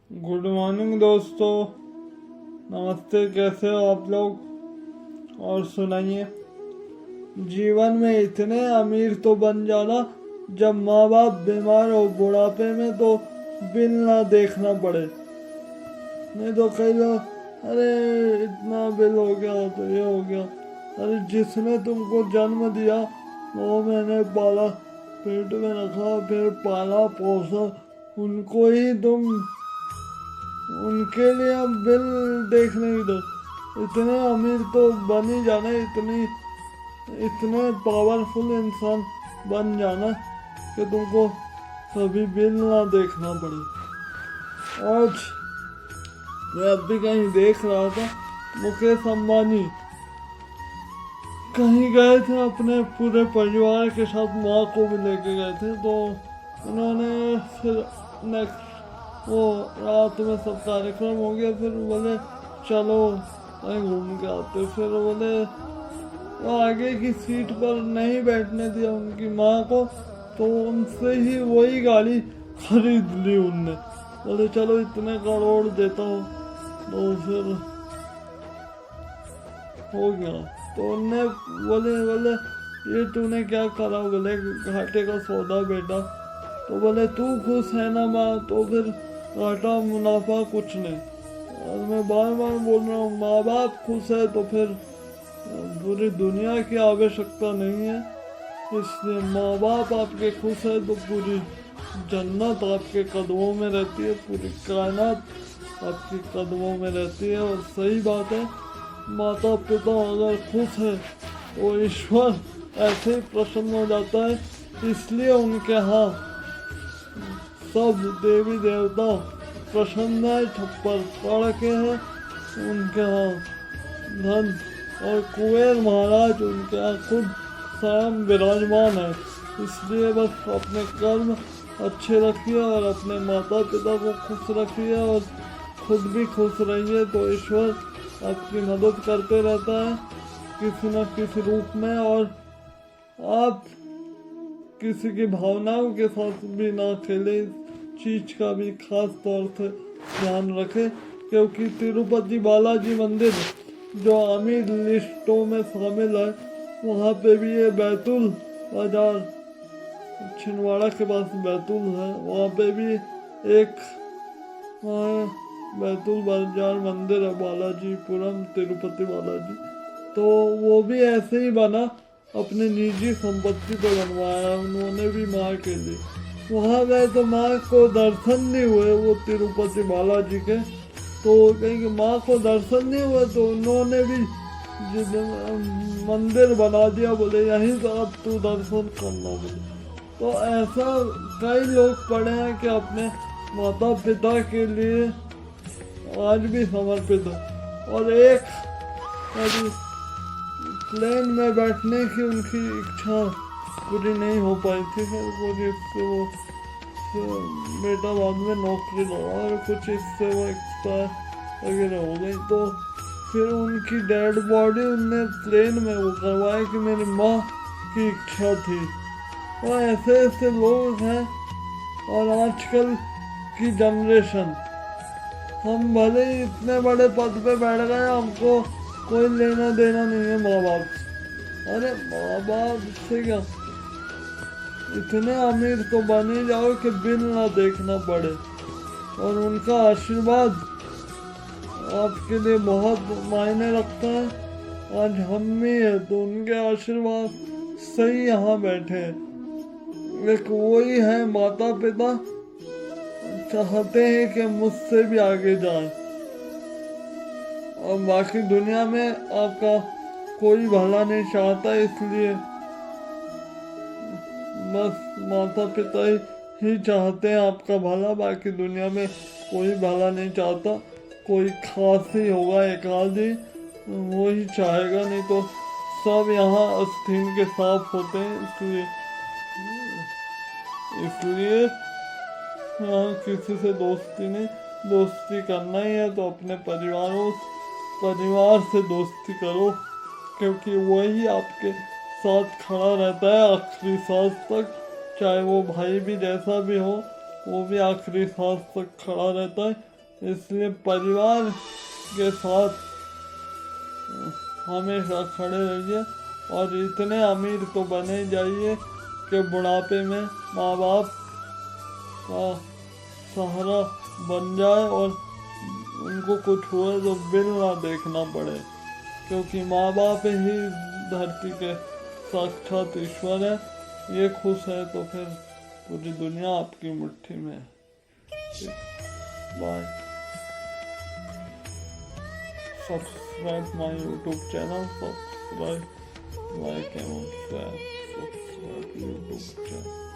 Good morning दोस्तों, नमस्ते। कैसे हो आप लोग? और सुनाइए। जीवन में इतने अमीर तो बन जाना जब माँ बाप बीमार हो बुढ़ापे में तो बिल ना देखना पड़े। नहीं तो कई लोग अरे इतना बिल हो गया तो ये हो गया। अरे जिसने तुमको जन्म दिया, 9 महीने पाला, पेट में रखा, फिर पाला पोसा, उनको ही तुम उनके लिए हम बिल देखने की दो। इतने अमीर तो बन ही जाना, इतने पावरफुल इंसान बन जाना कि तुमको कभी बिल ना देखना पड़े। आज मैं अभी कहीं देख रहा था, मुकेश अंबानी कहीं गए थे अपने पूरे परिवार के साथ, माँ को भी लेके गए थे। तो उन्होंने फिर नेक्स्ट वो रात में सब कार्यक्रम हो गया, फिर बोले चलो कहीं घूम के आते। फिर बोले वो आगे की सीट पर नहीं बैठने दिया उनकी माँ को, तो उनसे ही वही गाड़ी खरीद ली उनने। बोले चलो इतने करोड़ देता हूँ, तो फिर हो गया। तो उनने बोले बोले ये तूने क्या करा? बोले घाटे का सौदा बेटा। तो बोले तू खुश है ना माँ, तो फिर घाटा मुनाफा कुछ नहीं। और मैं बार बार बोल रहा हूँ, माँ बाप खुश है तो फिर पूरी दुनिया की आवश्यकता नहीं है। इसलिए माँ बाप आपके खुश है तो पूरी जन्नत आपके कदमों में रहती है, पूरी कायनात आपके कदमों में रहती है। और सही बात है, माता पिता अगर खुश है तो ईश्वर ऐसे ही प्रसन्न हो जाता है। इसलिए उनके यहाँ सब देवी देवता प्रसन्न है, छप्पर पड़ के हैं उनके यहाँ। धन और कुबेर महाराज उनके यहाँ खुद स्वयं विराजमान है। इसलिए बस अपने कर्म अच्छे रखिए और अपने माता पिता को खुश रखिए और खुद भी खुश रहिए, तो ईश्वर आपकी मदद करते रहता है किसी न किसी रूप में। और आप किसी की भावनाओं के साथ भी ना खेले, इस चीज का भी खास तौर से ध्यान रखें। क्योंकि तिरुपति बालाजी मंदिर जो अमीर लिस्टों में शामिल है, वहाँ पे भी ये बैतुल बाजार, छिंदवाड़ा के पास बैतुल है, वहाँ पे भी एक बैतुल बाजार मंदिर है, बालाजीपुरम तिरुपति बालाजी। तो वो भी ऐसे ही बना, अपने निजी संपत्ति पे बनवाया उन्होंने भी माँ के लिए। वहाँ गए तो माँ को दर्शन नहीं हुए वो तिरुपति बालाजी के, तो कहीं माँ को दर्शन नहीं हुए तो उन्होंने भी मंदिर बना दिया, बोले यहीं से अब तू दर्शन करना। बोले तो ऐसा कई लोग पड़े हैं कि अपने माता पिता के लिए आज भी समर्पित है। और एक प्लेन में बैठने की उनकी इच्छा पूरी नहीं हो पाई थी, वो बेटा बाद में नौकरी लगा और कुछ इससे वो एक्सपायर वगैरह हो गई। तो फिर उनकी डेड बॉडी उनने प्लेन में वो करवाया कि मेरी माँ की इच्छा थी। और ऐसे ऐसे लोग हैं। और आजकल की जनरेशन, हम भले ही इतने बड़े पद पे बैठ गए, हमको कोई लेना देना नहीं है माँ बाप से। अरे माँ बाप से क्या, इतने अमीर तो बन ही जाओ कि बिल ना देखना पड़े। और उनका आशीर्वाद आपके लिए बहुत मायने रखता है। आज हम भी है तो उनके आशीर्वाद से ही यहाँ बैठे हैं। एक वही है, माता पिता चाहते हैं कि मुझसे भी आगे जाए। और बाकी दुनिया में आपका कोई भला नहीं चाहता, इसलिए बस माता पिता ही चाहते हैं आपका भला। बाकी दुनिया में कोई भला नहीं चाहता। कोई खास ही होगा एक आदमी, वो ही चाहेगा, नहीं तो सब यहाँ आस्तीन के साफ होते हैं। इसलिए यहाँ किसी से दोस्ती नहीं, दोस्ती करना ही है तो अपने परिवार से दोस्ती करो, क्योंकि वही आपके साथ खड़ा रहता है आखिरी सांस तक। चाहे वो भाई भी जैसा भी हो, वो भी आखिरी सांस तक खड़ा रहता है। इसलिए परिवार के साथ हमेशा खड़े रहिए और इतने अमीर तो बने जाइए कि बुढ़ापे में माँ बाप का सहारा बन जाए और उनको कुछ हुए तो बिल ना देखना पड़े, क्योंकि माँ बाप ही धरती के साक्षात ईश्वर है। ये खुश है तो फिर पूरी दुनिया आपकी मुट्ठी में है। Bye. Subscribe my YouTube channel, subscribe, like and share, subscribe YouTube channel.